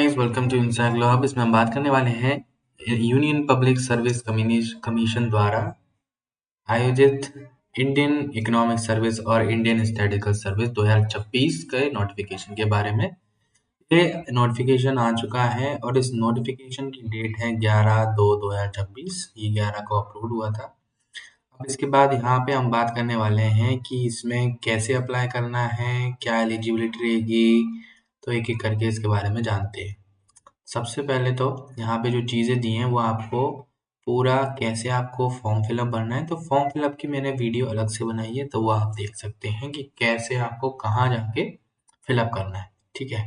Guys, welcome to Encyclo Hub. इसमें हम बात करने वाले हैं यूनियन पब्लिक सर्विस कमीशन द्वारा आयोजित इंडियन इकोनॉमिक सर्विस और इंडियन स्टैटिस्टिकल सर्विस 2026 के नोटिफिकेशन के बारे में। ये नोटिफिकेशन आ चुका है और इस नोटिफिकेशन की डेट है 11/2/2026। ये 11 को अपलोड हुआ था। अब इसके बाद यहाँ पे हम बात करने वाले हैं कि इसमें कैसे अप्लाई करना है, क्या एलिजिबिलिटी रहेगी, तो एक एक करके इसके बारे में जानते हैं। सबसे पहले तो यहाँ पे जो चीज़ें दी हैं वो आपको पूरा कैसे आपको फॉर्म फिलअप भरना है। तो फॉर्म फिलअप की मैंने वीडियो अलग से बनाई है, तो वो आप देख सकते हैं कि कैसे आपको कहाँ जाके फिलअप करना है। ठीक है,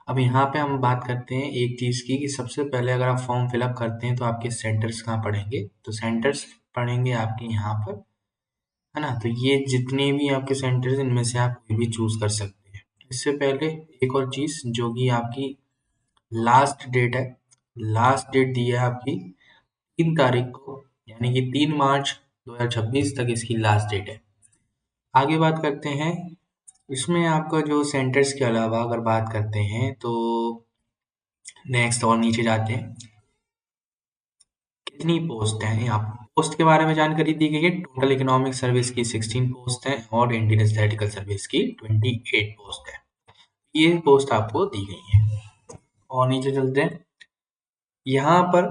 अब यहाँ पे हम बात करते हैं एक चीज़ की कि सबसे पहले अगर आप फॉर्म फिलअप करते हैं तो आपके सेंटर्स कहाँ पड़ेंगे। तो सेंटर्स पड़ेंगे आपके यहाँ पर, है ना। तो ये जितने भी आपके सेंटर्स इनमें से आप कोई भी चूज कर सकते हैं। इससे पहले एक और चीज़ जो कि आपकी लास्ट डेट है, लास्ट डेट दी है आपकी 3 तारीख को, यानी कि 3 मार्च 2026 तक इसकी लास्ट डेट है। आगे बात करते हैं, इसमें आपका जो सेंटर्स के अलावा अगर बात करते हैं तो नेक्स्ट और नीचे जाते हैं, कितनी पोस्ट हैं। यहाँ पोस्ट के बारे में जानकारी दी गई है। टोटल इकोनॉमिक सर्विस की 16 पोस्ट है और इंडियन स्टैटिस्टिकल सर्विस की 28 पोस्ट है। ये पोस्ट आपको दी गई है। और नीचे चलते हैं, यहाँ पर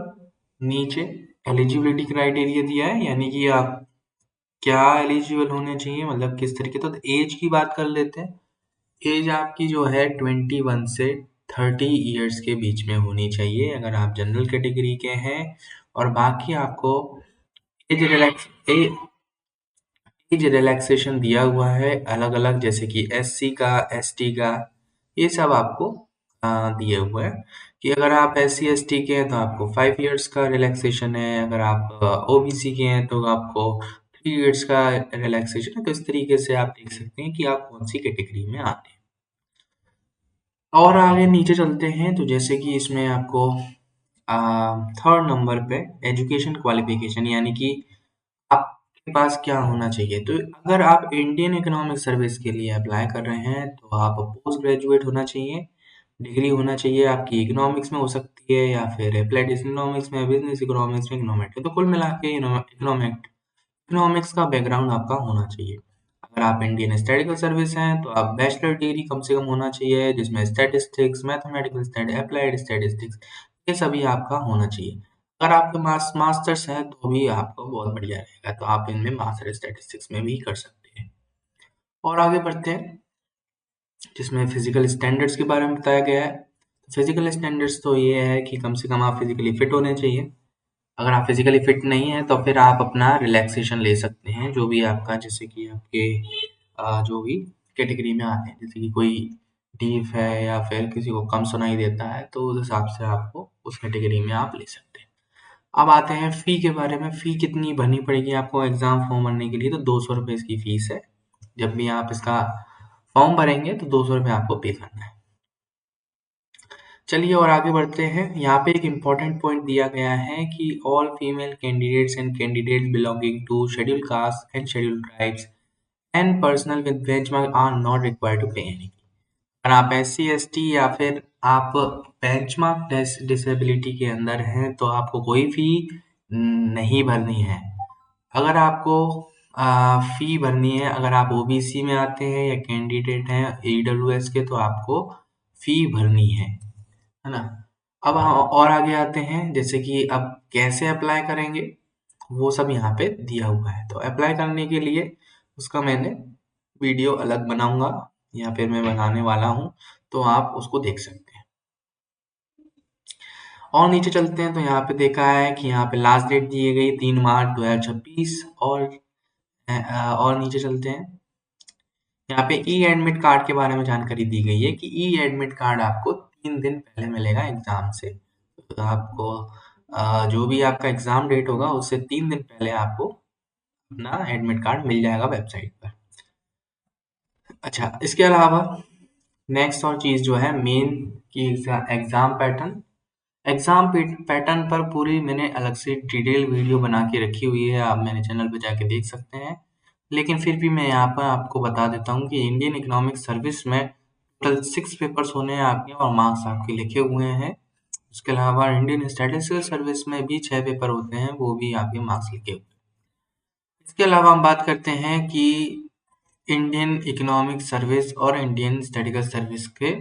नीचे एलिजिबिलिटी क्राइटेरिया दिया है, यानी कि आप क्या एलिजिबल होने चाहिए, मतलब किस तरीके। तो एज की बात कर लेते हैं। एज आपकी जो है 21 से 30 ईयर्स के बीच में होनी चाहिए अगर आप जनरल कैटेगरी के हैं। और बाकी आपको एज रिलैक्स एज रिलैक्सेशन दिया हुआ है अलग अलग, जैसे कि एससी का, एसटी का, ये सब आपको दिए हुए हैं कि अगर आप एससी एसटी के हैं तो आपको 5 इयर्स का रिलैक्सेशन है, अगर आप ओबीसी के हैं तो आपको 3 इयर्स का रिलैक्सेशन है। तो इस तरीके से आप देख सकते हैं कि आप कौन सी कैटेगरी में आते हैं। और आगे नीचे चलते हैं, तो जैसे कि इसमें आपको 3rd नंबर पे एजुकेशन क्वालिफिकेशन, यानी कि आपके पास क्या होना चाहिए। तो अगर आप इंडियन इकोनॉमिक सर्विस के लिए अप्लाई कर रहे हैं तो आप पोस्ट ग्रेजुएट होना चाहिए, डिग्री होना चाहिए आपकी। इकोनॉमिक्स में हो सकती है या फिर अप्लाइड इकोनॉमिक्स में, बिजनेस इकोनॉमिक्स में, इकोनॉमेट्रिक्स। तो कुल मिला के इकोनॉमिक्स का बैकग्राउंड आपका होना चाहिए। अगर आप इंडियन स्टैटिस्टिकल सर्विस हैं तो आप बैचलर डिग्री कम से कम होना चाहिए, जिसमें statistics, mathematical study, applied statistics, ये सभी आपका होना चाहिए। अगर आपके मास्टर्स है तो भी आपको बहुत बढ़िया रहेगा, तो आप इनमें मास्टर स्टैटिस्टिक्स में भी कर सकते हैं। और आगे बढ़ते हैं, जिसमें फिजिकल स्टैंडर्ड्स के बारे में बताया गया है। फिजिकल स्टैंडर्ड्स तो ये है कि कम से कम आप फिजिकली फिट होने चाहिए। अगर आप फिजिकली फिट नहीं है तो फिर आप अपना रिलैक्सेशन ले सकते हैं, जो भी आपका, जैसे कि आपके जो भी कैटेगरी में आते हैं, जैसे कि कोई डीफ है या फिर किसी को कम सुनाई देता है, तो उस हिसाब से आपको उस कैटेगरी में आप ले सकते हैं। अब आते हैं फ़ी के बारे में। फ़ी कितनी भरनी पड़ेगी आपको एग्ज़ाम फॉर्म भरने के लिए। तो 200 रुपये इसकी फ़ीस है। जब भी आप इसका फॉर्म भरेंगे तो 200 रुपये आपको पे करना है। चलिए और आगे बढ़ते हैं। यहाँ पे एक इम्पोर्टेंट पॉइंट दिया गया है कि all female candidates and candidates belonging to schedule caste and schedule tribes and personal with benchmark are not required to pay any. अगर आप एससी एसटी या फिर आप बेंचमार्क डिसेबिलिटी के अंदर हैं तो आपको कोई फी नहीं भरनी है। अगर आपको फी भरनी है, अगर आप ओबीसी में आते हैं या कैंडिडेट हैं ईडब्ल्यूएस के, तो आपको फी भरनी है ना। अब हम और आगे आते हैं, जैसे कि अब कैसे अप्लाई करेंगे वो सब यहाँ पे दिया हुआ है। तो अप्लाई करने के लिए उसका मैंने वीडियो अलग बनाऊंगा या फिर मैं बनाने वाला हूँ, तो आप उसको देख सकते हैं। और नीचे चलते हैं, तो यहाँ पे देखा है कि यहाँ पे लास्ट डेट दी गई 3 मार्च 2026। और नीचे चलते हैं, यहाँ पे ई एडमिट कार्ड के बारे में जानकारी दी गई है कि ई एडमिट कार्ड आपको 3 दिन पहले मिलेगा एग्जाम से। तो आपको जो भी आपका एग्जाम डेट होगा उससे 3 दिन पहले आपको अपना एडमिट कार्ड मिल जाएगा वेबसाइट पर। अच्छा, इसके अलावा नेक्स्ट और चीज़ जो है मेन की एग्जाम पैटर्न। एग्जाम पैटर्न पर पूरी मैंने अलग से डिटेल वीडियो बना के रखी हुई है, आप मेरे चैनल पे जाके देख सकते हैं। लेकिन फिर भी मैं यहाँ पर आपको बता देता हूँ कि इंडियन इकोनॉमिक सर्विस में टोटल 6 पेपर्स होने हैं आपके और मार्क्स आपके लिखे हुए हैं। उसके अलावा इंडियन स्टैटिस्टिकल सर्विस में भी 6 पेपर होते हैं, वो भी आपके मार्क्स लिखे हुए हैं। इसके अलावा हम बात करते हैं कि इंडियन इकोनॉमिक सर्विस और इंडियन स्टैटिस्टिकल सर्विस के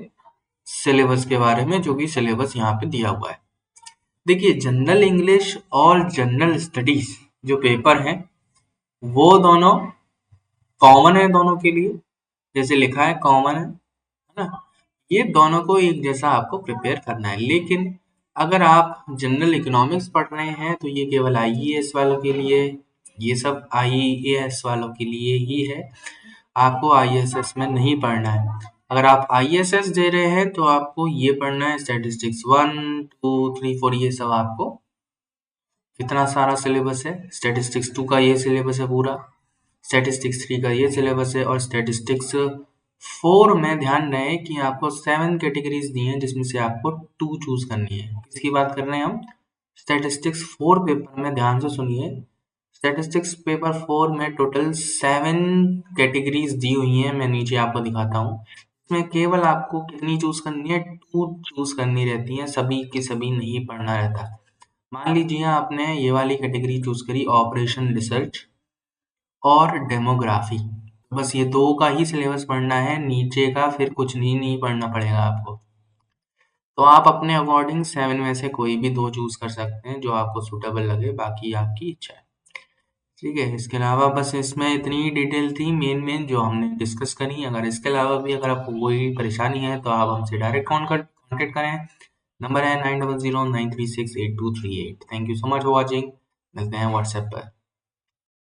सिलेबस के बारे में, जो कि सिलेबस यहाँ पे दिया हुआ है। देखिए, जनरल इंग्लिश और जनरल स्टडीज जो पेपर हैं वो दोनों कॉमन है दोनों के लिए, जैसे लिखा है कॉमन है ना। ये दोनों को एक जैसा आपको प्रिपेयर करना है। लेकिन अगर आप जनरल इकोनॉमिक्स पढ़ रहे हैं तो ये केवल आईईएस वालों के लिए, ये सब आईएएस वालों के लिए ही है। आपको आईएसएस में नहीं पढ़ना है। अगर आप आईएसएस दे रहे हैं तो आपको ये पढ़ना है स्टैटिस्टिक्स 1, 2, 3, 4, ये सब आपको कितना सारा सिलेबस है। स्टैटिस्टिक्स 2 का ये सिलेबस है पूरा, स्टैटिस्टिक्स 3 का ये सिलेबस है, और स्टैटिस्टिक्स 4 में ध्यान रहे कि आपको 7 कैटेगरीज दी हैं जिसमें से आपको 2 चूज करनी है। किसकी बात कर रहे हैं हम? स्टैटिस्टिक्स 4 पेपर में ध्यान से सुनिए। स्टैटिस्टिक्स पेपर 4 में टोटल 7 कैटेगरीज दी हुई हैं, मैं नीचे आपको दिखाता हूँ। इसमें केवल आपको कितनी चूज करनी है? 2 चूज करनी रहती है, सभी की सभी नहीं पढ़ना रहता। मान लीजिए आपने ये वाली कैटेगरी चूज करी, ऑपरेशन रिसर्च और डेमोग्राफी, बस ये 2 का ही सिलेबस पढ़ना है, नीचे का फिर कुछ नहीं पढ़ना पड़ेगा आपको। तो आप अपने अकॉर्डिंग 7 में से कोई भी 2 चूज कर सकते हैं जो आपको सूटेबल लगे, बाकी आपकी इच्छा है। ठीक है, इसके अलावा बस इसमें इतनी ही डिटेल थी मेन जो हमने डिस्कस करी। अगर इसके अलावा भी अगर आपको कोई परेशानी है तो आप हमसे डायरेक्ट कॉन्टेक्ट करें। नंबर है 9009368238। Thank you so much for watching. मिलते हैं व्हाट्सएप पर।